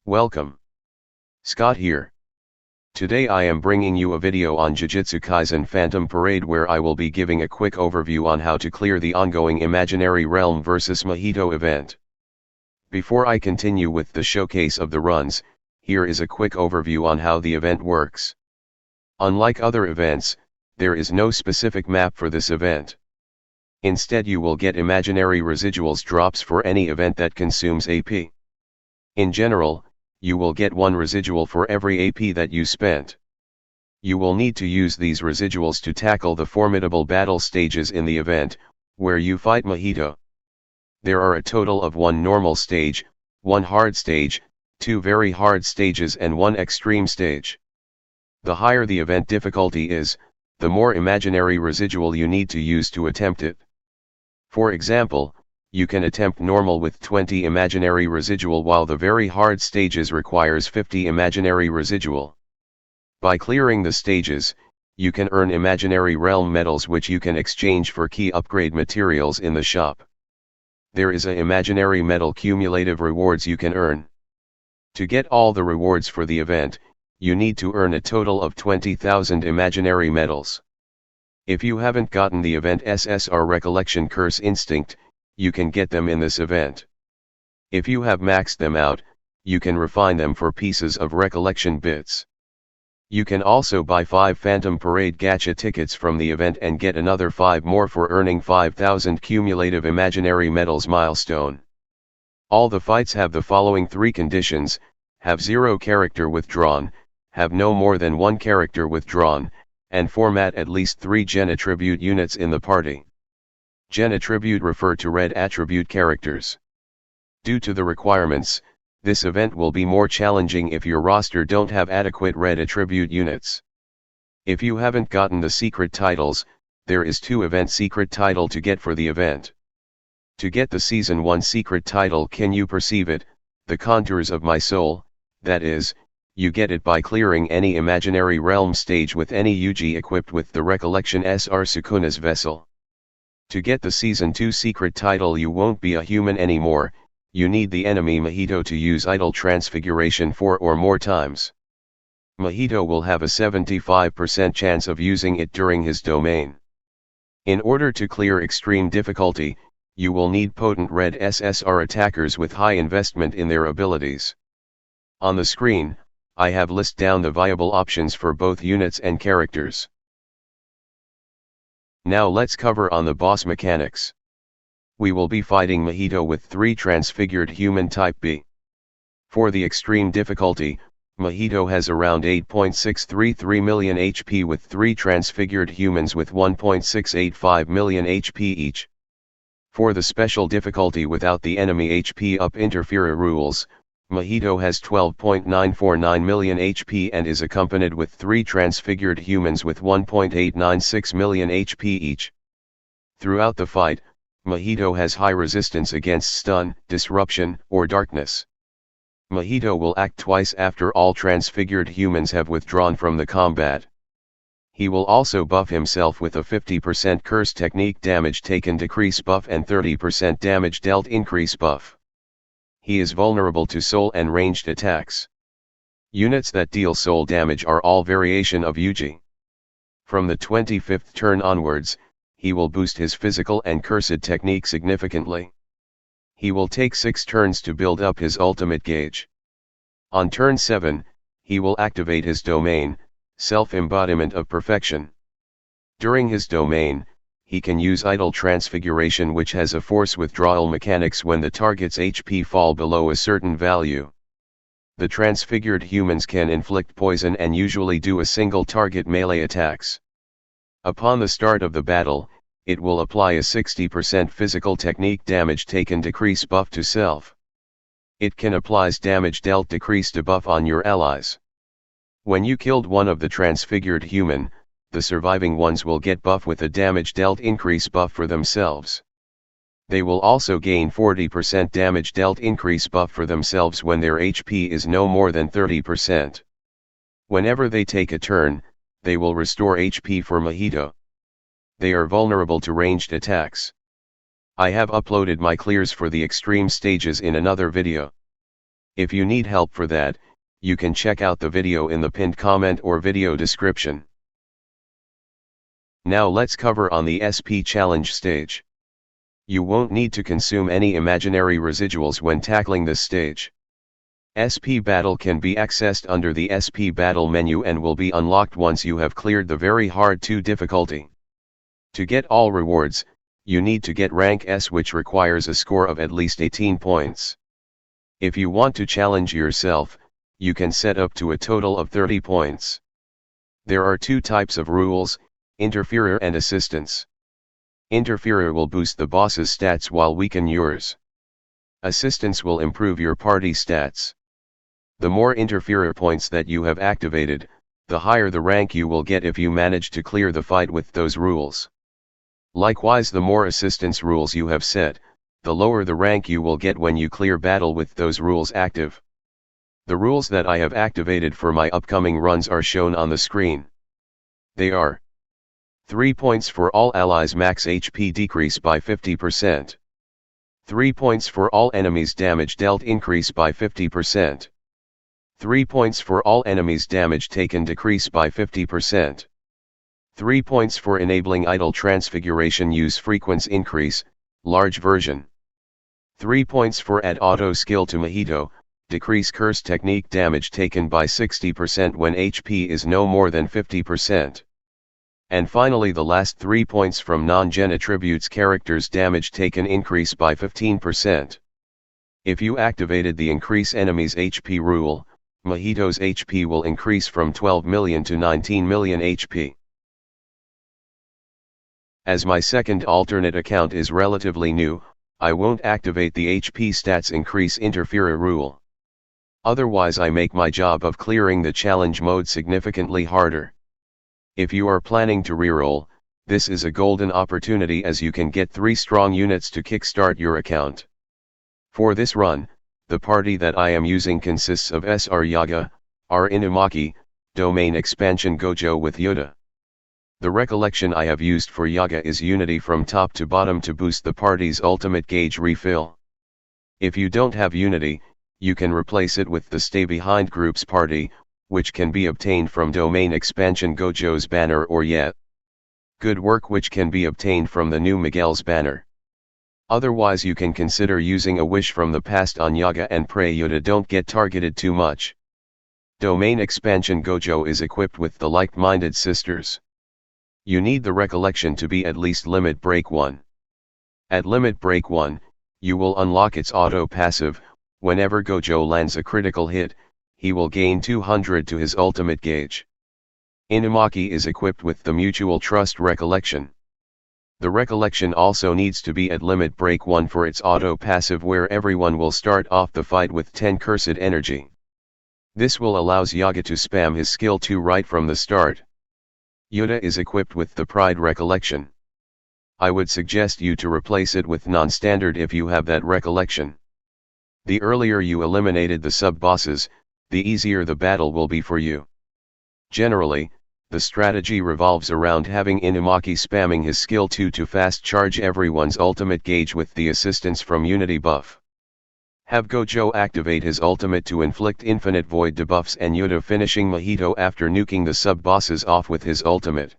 Welcome. Scott here. Today I am bringing you a video on Jujutsu Kaisen Phantom Parade where I will be giving a quick overview on how to clear the ongoing Imaginary Realm vs Mahito event. Before I continue with the showcase of the runs, here is a quick overview on how the event works. Unlike other events, there is no specific map for this event. Instead you will get imaginary residuals drops for any event that consumes AP. In general, you will get one residual for every AP that you spent. You will need to use these residuals to tackle the formidable battle stages in the event, where you fight Mahito. There are a total of one normal stage, one hard stage, two very hard stages and one extreme stage. The higher the event difficulty is, the more imaginary residual you need to use to attempt it. For example, you can attempt normal with 20 imaginary residual while the very hard stages requires 50 imaginary residual. By clearing the stages, you can earn imaginary realm medals which you can exchange for key upgrade materials in the shop. There is a imaginary medal cumulative rewards you can earn. To get all the rewards for the event, you need to earn a total of 20,000 imaginary medals. If you haven't gotten the event SSR Recollection Curse Instinct, you can get them in this event. If you have maxed them out, you can refine them for pieces of recollection bits. You can also buy 5 Phantom Parade gacha tickets from the event and get another 5 more for earning 5,000 cumulative imaginary medals milestone. All the fights have the following 3 conditions: have 0 character withdrawn, have no more than 1 character withdrawn, and format at least 3 gen attribute units in the party. Gen attribute refer to red attribute characters. Due to the requirements, this event will be more challenging if your roster don't have adequate red attribute units. If you haven't gotten the secret titles, there is 2 event secret title to get for the event. To get the Season 1 secret title, Can You Perceive It? The Contours of My Soul, that is, you get it by clearing any imaginary realm stage with any Yuji equipped with the Recollection SR Sukuna's vessel. To get the Season 2 secret title, You Won't Be a Human Anymore, you need the enemy Mahito to use idol transfiguration 4 or more times. Mahito will have a 75% chance of using it during his domain. In order to clear extreme difficulty, you will need potent red SSR attackers with high investment in their abilities. On the screen, I have listed down the viable options for both units and characters. Now let's cover on the boss mechanics. We will be fighting Mahito with 3 transfigured human type B. For the extreme difficulty, Mahito has around 8.633 million HP with 3 transfigured humans with 1.685 million HP each. For the special difficulty without the enemy HP up interferer rules, Mahito has 12.949 million HP and is accompanied with 3 transfigured humans with 1.896 million HP each. Throughout the fight, Mahito has high resistance against stun, disruption, or darkness. Mahito will act twice after all transfigured humans have withdrawn from the combat. He will also buff himself with a 50% curse technique damage taken decrease buff and 30% damage dealt increase buff. He is vulnerable to soul and ranged attacks. Units that deal soul damage are all variation of Yuji. From the 25th turn onwards, he will boost his physical and cursed technique significantly. He will take 6 turns to build up his ultimate gauge. On turn 7, he will activate his domain, self-embodiment of perfection. During his domain, he can use idol transfiguration, which has a force withdrawal mechanics when the target's HP fall below a certain value. The transfigured humans can inflict poison and usually do a single target melee attacks. Upon the start of the battle, it will apply a 60% physical technique damage taken decrease buff to self. It can applies damage dealt decrease debuff on your allies. When you killed one of the transfigured human, the surviving ones will get buff with a damage dealt increase buff for themselves. They will also gain 40% damage dealt increase buff for themselves when their HP is no more than 30%. Whenever they take a turn, they will restore HP for Mahito. They are vulnerable to ranged attacks. I have uploaded my clears for the extreme stages in another video. If you need help for that, you can check out the video in the pinned comment or video description. Now let's cover on the SP challenge stage. You won't need to consume any imaginary residuals when tackling this stage. SP Battle can be accessed under the SP Battle menu and will be unlocked once you have cleared the very hard 2 difficulty. To get all rewards, you need to get rank S, which requires a score of at least 18 points. If you want to challenge yourself, you can set up to a total of 30 points. There are 2 types of rules, Interferer and Assistance. Interferer will boost the boss's stats while weaken yours. Assistance will improve your party stats. The more Interferer points that you have activated, the higher the rank you will get if you manage to clear the fight with those rules. Likewise, the more assistance rules you have set, the lower the rank you will get when you clear battle with those rules active. The rules that I have activated for my upcoming runs are shown on the screen. They are 3 points for all allies max HP decrease by 50%. 3 points for all enemies damage dealt increase by 50%. 3 points for all enemies damage taken decrease by 50%. 3 points for enabling idle transfiguration use frequency increase, large version. 3 points for add auto skill to Mahito, decrease curse technique damage taken by 60% when HP is no more than 50%. And finally, the last 3 points from non-gen attributes characters damage taken increase by 15%. If you activated the increase enemies HP rule, Mahito's HP will increase from 12 million to 19 million HP. As my second alternate account is relatively new, I won't activate the HP stats increase interferer rule. Otherwise I make my job of clearing the challenge mode significantly harder. If you are planning to reroll, this is a golden opportunity as you can get 3 strong units to kickstart your account. For this run, the party that I am using consists of SR Yaga, R Inumaki, Domain Expansion Gojo with Yuta. The recollection I have used for Yaga is Unity from top to bottom to boost the party's ultimate gauge refill. If you don't have Unity, you can replace it with the Stay Behind Group's party, which can be obtained from Domain Expansion Gojo's banner or yet Good Work, which can be obtained from the new Miguel's banner. Otherwise you can consider using a wish from the past on Yaga and pray Yuta don't get targeted too much. Domain Expansion Gojo is equipped with the like-minded sisters. You need the recollection to be at least limit break 1. At limit break 1, you will unlock its auto passive. Whenever Gojo lands a critical hit, he will gain 200 to his ultimate gauge. Inumaki is equipped with the Mutual Trust recollection. The recollection also needs to be at limit break 1 for its auto passive, where everyone will start off the fight with 10 cursed energy. This will allows Yaga to spam his skill 2 right from the start. Yuta is equipped with the Pride recollection. I would suggest you to replace it with non-standard if you have that recollection. The earlier you eliminated the sub-bosses, the easier the battle will be for you. Generally, the strategy revolves around having Inumaki spamming his skill 2 to fast charge everyone's ultimate gauge with the assistance from Unity buff. Have Gojo activate his ultimate to inflict infinite void debuffs and Yuta finishing Mahito after nuking the sub-bosses off with his ultimate.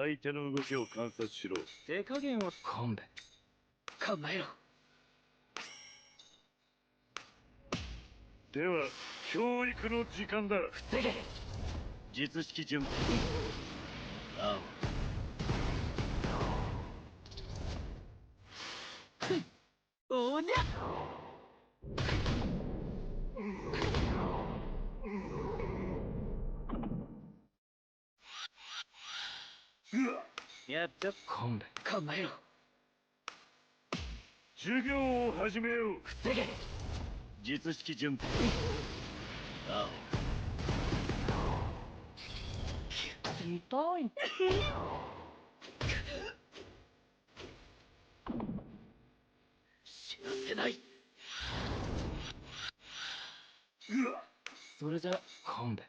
相手の動きを観察しろ。手加減は勘弁。考えろ。では、教育の時間だ。防げ。術式準備。青。おにゃ。やっちゃ勘弁。考えろ。授業を始めよう。防げ。術式準備。青。痛い。死なせない。それじゃ勘弁。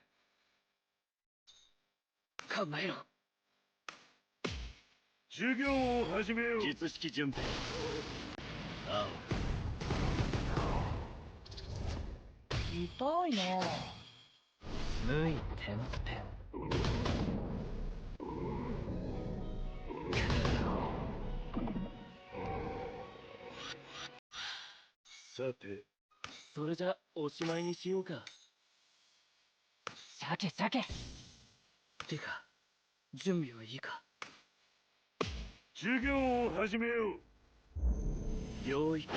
考えろ。授業を始めよう。術式準備。青。痛いな。無意転変。さて、それじゃおしまいにしようか。鮭。てか、準備はいいか。授業を始めよう。領域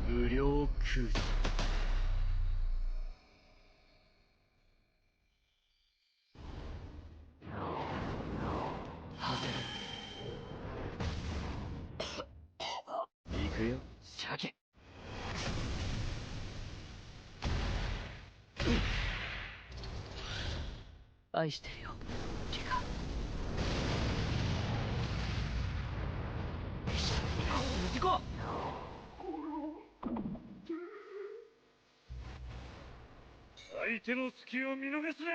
無料空時。行くよ。鮭。愛してるよ。てか。行こう。相手の隙を見逃すな。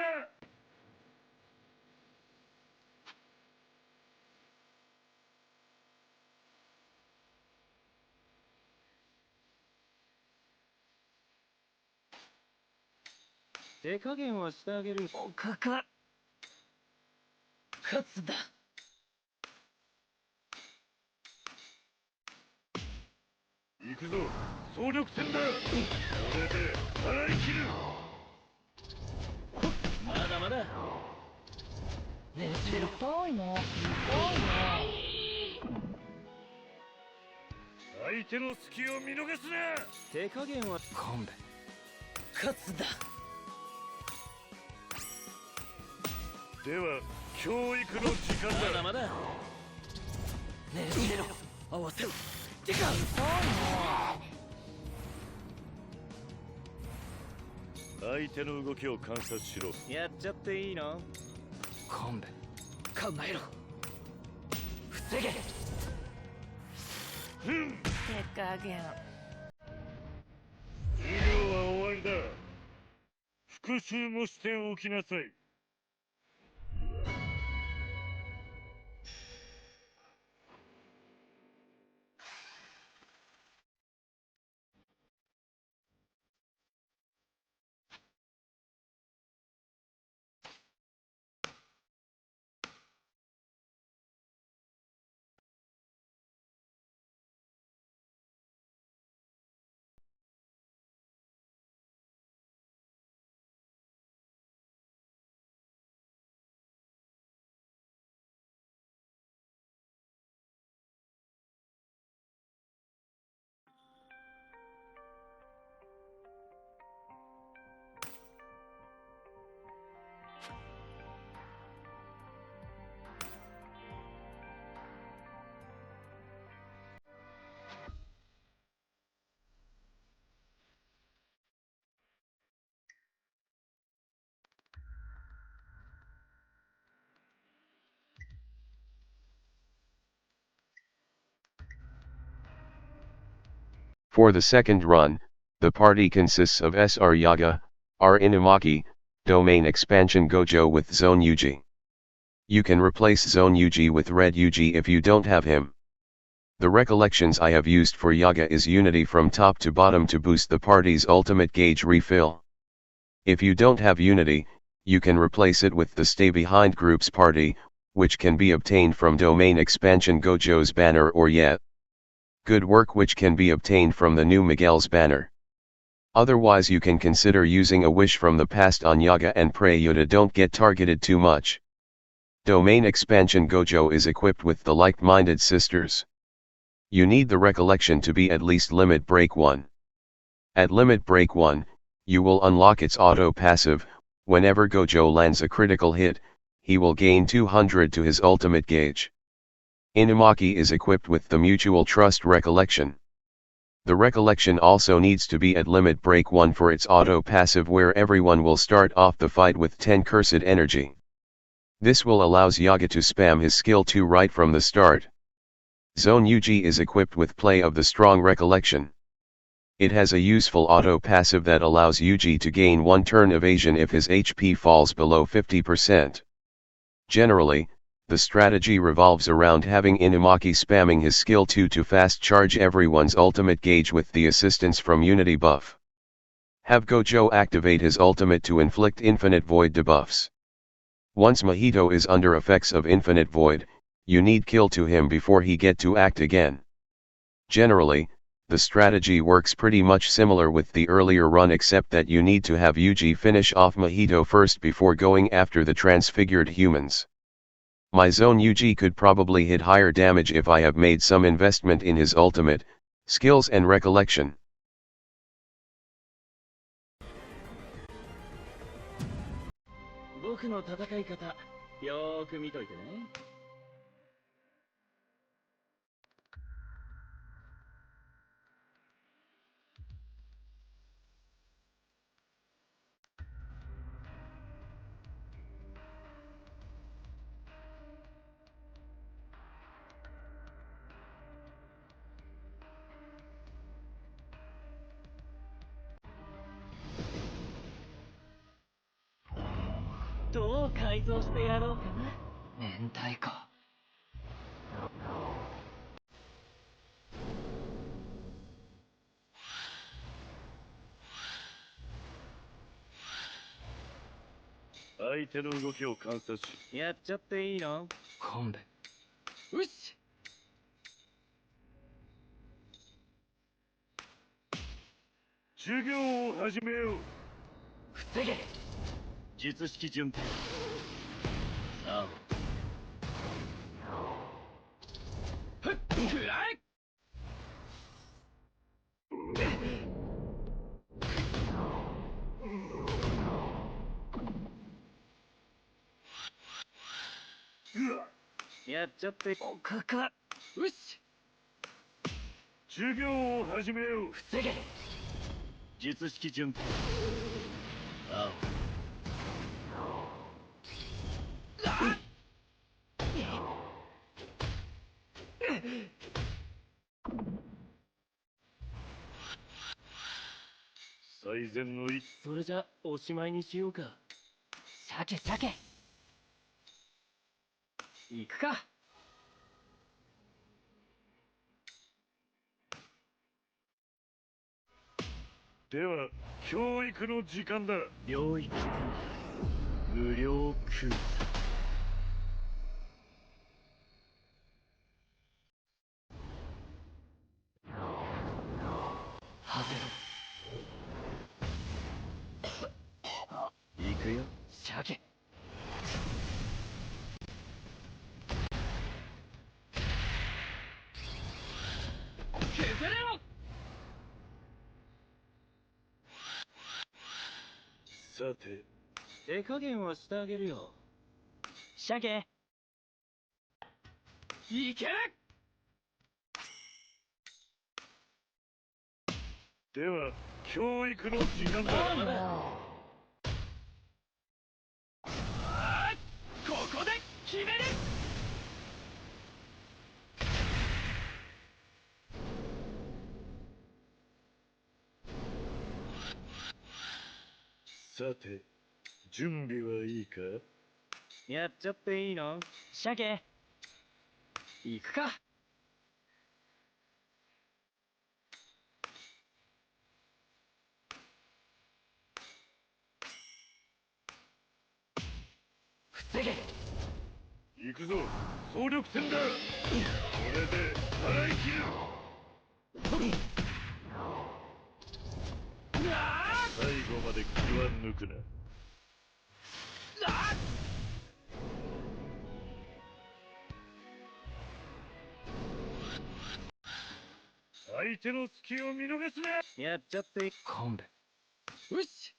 手加減はしてあげる。おかか。勝つだ。行くぞ。総力戦だ。これで払い切る。まだまだ。ねじれろ。痛いな。相手の隙を見逃すな。手加減は勘弁。勝つだ。では、教育の時間だ。まだまだ。ねじれろ。合わせろ。てか。相手の動きを観察しろ。やっちゃっていいの？勘弁。考えろ。防げ。手加減。授業は終わりだ。復習もしておきなさい。For the second run, the party consists of SR Yaga, R Inumaki, Domain Expansion Gojo with Zone Yuji. You can replace Zone Yuji with Red Yuji if you don't have him. The recollections I have used for Yaga is Unity from top to bottom to boost the party's ultimate gauge refill. If you don't have Unity, you can replace it with the Stay Behind Group's party, which can be obtained from domain expansion Gojo's banner or yet. Good work which can be obtained from the new Miguel's banner. Otherwise you can consider using a wish from the past on Yaga and pray Yuta don't get targeted too much. Domain expansion Gojo is equipped with the like-minded sisters. You need the recollection to be at least limit break 1. At limit break 1, you will unlock its auto passive. Whenever Gojo lands a critical hit, he will gain 200 to his ultimate gauge. Inumaki is equipped with the mutual trust recollection. The recollection also needs to be at limit break 1 for its auto passive where everyone will start off the fight with 10 cursed energy. This will allows Yaga to spam his skill 2 right from the start. Zone Yuji is equipped with play of the strong recollection. It has a useful auto passive that allows Yuji to gain 1 turn evasion if his HP falls below 50%. Generally, the strategy revolves around having Inumaki spamming his skill 2 to fast charge everyone's ultimate gauge with the assistance from Unity buff. Have Gojo activate his ultimate to inflict infinite void debuffs. Once Mahito is under effects of infinite void, you need kill to him before he get to act again. Generally, the strategy works pretty much similar with the earlier run except that you need to have Yuji finish off Mahito first before going after the transfigured humans. My Zone Yuji could probably hit higher damage if I have made some investment in his ultimate, skills and recollection. 行くぞ総力戦だ。これで払い切る。最後まで気は抜くな。相手の隙を見逃すな。やっちゃって勘弁。よし。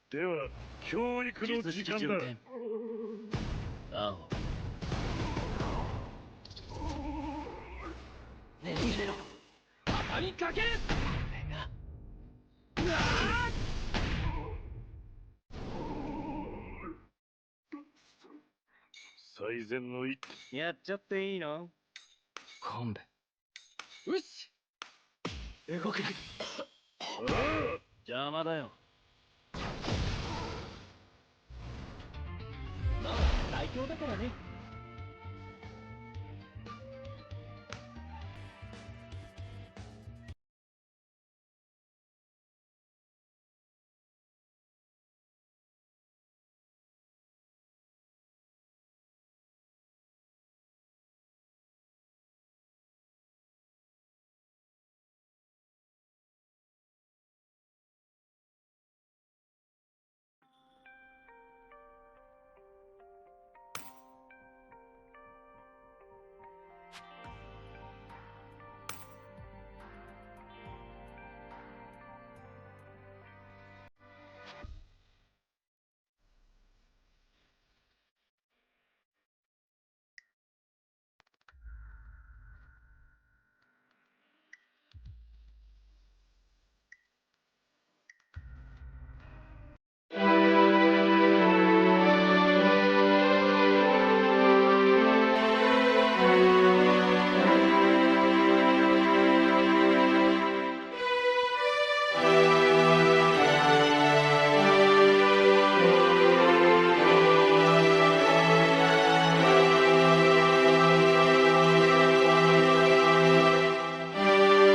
では教育の時間だ。青ねえ逃げろ。畳みかける。最善の一手。やっちゃっていいの。勘弁。よし。動くな。邪魔だよ。まあ最強だからね。